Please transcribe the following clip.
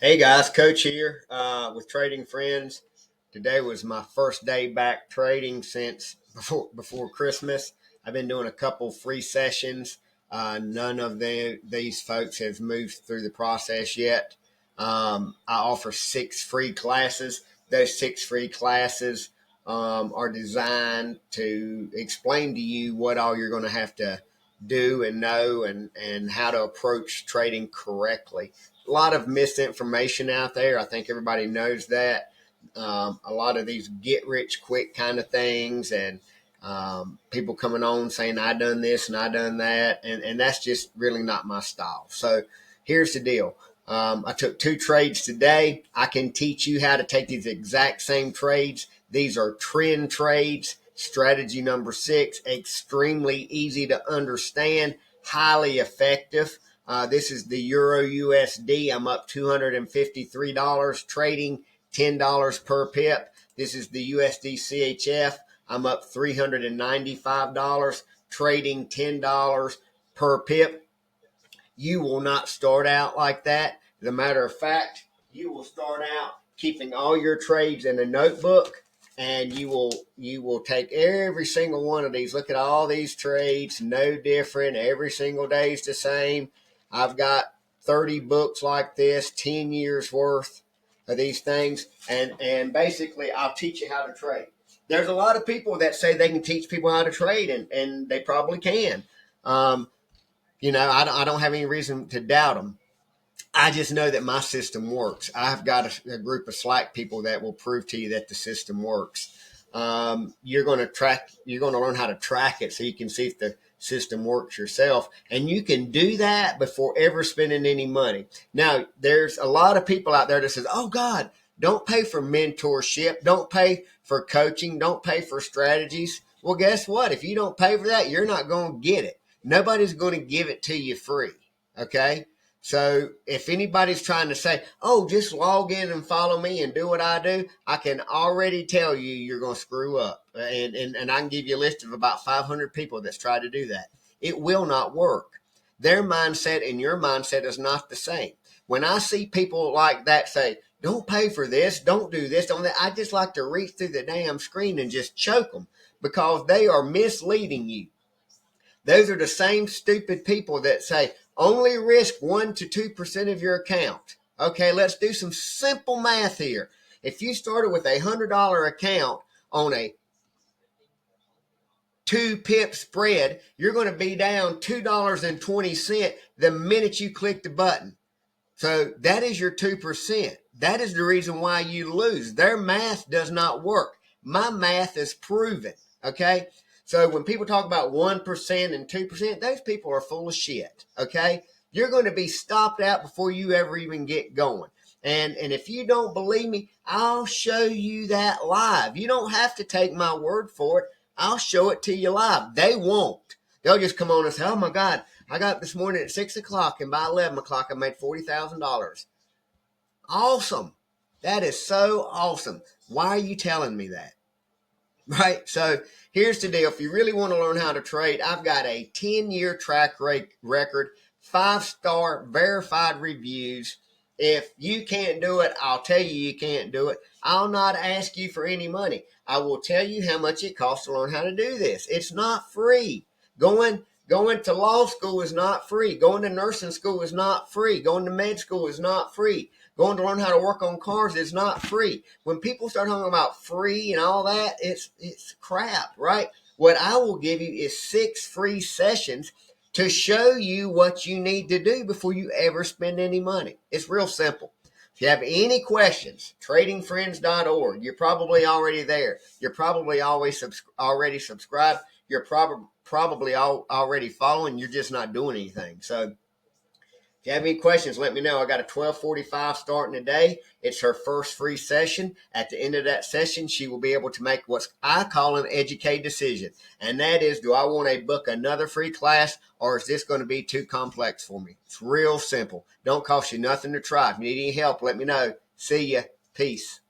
Hey guys, Coach here with Trading Friends. Today was my first day back trading since before Christmas. I've been doing a couple free sessions. None of these folks have moved through the process yet. I offer 6 free classes. Those 6 free classes are designed to explain to you what all you're going to have to do and know and how to approach trading correctly. A lot of misinformation out there. I think everybody knows that. A lot of these get rich quick kind of things, and people coming on saying I done this and I done that, and that's just really not my style. So here's the deal. I took 2 trades today. I can teach you how to take these exact same trades. These are trend trades. Strategy number 6, extremely easy to understand, highly effective. This is the Euro USD. I'm up $253 trading $10 per pip. This is the USD CHF. I'm up $395 trading $10 per pip. You will not start out like that. As a matter of fact, you will start out keeping all your trades in a notebook, and you will take every single one of these. Look at all these trades, no different. Every single day is the same. I've got 30 books like this, 10 years worth of these things, and basically I'll teach you how to trade. There's a lot of people that say they can teach people how to trade, and they probably can. I don't have any reason to doubt them. I just know that my system works. I've got a group of Slack people that will prove to you that the system works. You're going to learn how to track it so you can see if the system works yourself. And you can do that before ever spending any money. Now, there's a lot of people out there that says, oh God, don't pay for mentorship. Don't pay for coaching. Don't pay for strategies. Well, guess what? If you don't pay for that, you're not going to get it. Nobody's going to give it to you free. Okay. So if anybody's trying to say, oh, just log in and follow me and do what I do, I can already tell you you're going to screw up. And I can give you a list of about 500 people that's tried to do that. It will not work. Their mindset and your mindset is not the same. When I see people like that say, don't pay for this, don't do this, don't that, I just like to reach through the damn screen and just choke them because they are misleading you. Those are the same stupid people that say only risk 1 to 2% of your account. Okay, let's do some simple math here. If you started with $100 account on a 2 pip spread, you're going to be down $2.20 the minute you click the button. So that is your 2%. That is the reason why you lose. Their math does not work. My math is proven. Okay. So when people talk about 1% and 2%, those people are full of shit. Okay. You're going to be stopped out before you ever even get going. And if you don't believe me, I'll show you that live. You don't have to take my word for it. I'll show it to you live. They won't. They'll just come on and say, oh my God, I got up this morning at 6 o'clock and by 11 o'clock I made $40,000. Awesome. That is so awesome. Why are you telling me that? Right? So here's the deal. If you really want to learn how to trade, I've got a 10-year track record, 5-star verified reviews. If you can't do it, I'll tell you can't do it. I'll not ask you for any money. I will tell you how much it costs to learn how to do this. It's not free. Going to law school is not free. Going to nursing school is not free. Going to med school is not free. Going to learn how to work on cars is not free. When people start talking about free and all that, it's crap, right? What I will give you is 6 free sessions to show you what you need to do before you ever spend any money. It's real simple. If you have any questions, tradingfriends.org. You're probably already there. You're probably already subscribed. You're probably already following. You're just not doing anything. So if you have any questions, let me know. I got a 12:45 starting today. It's her first free session. At the end of that session, she will be able to make what I call an educated decision. And that is, do I want to book another free class, or is this going to be too complex for me? It's real simple. Don't cost you nothing to try. If you need any help, let me know. See ya. Peace.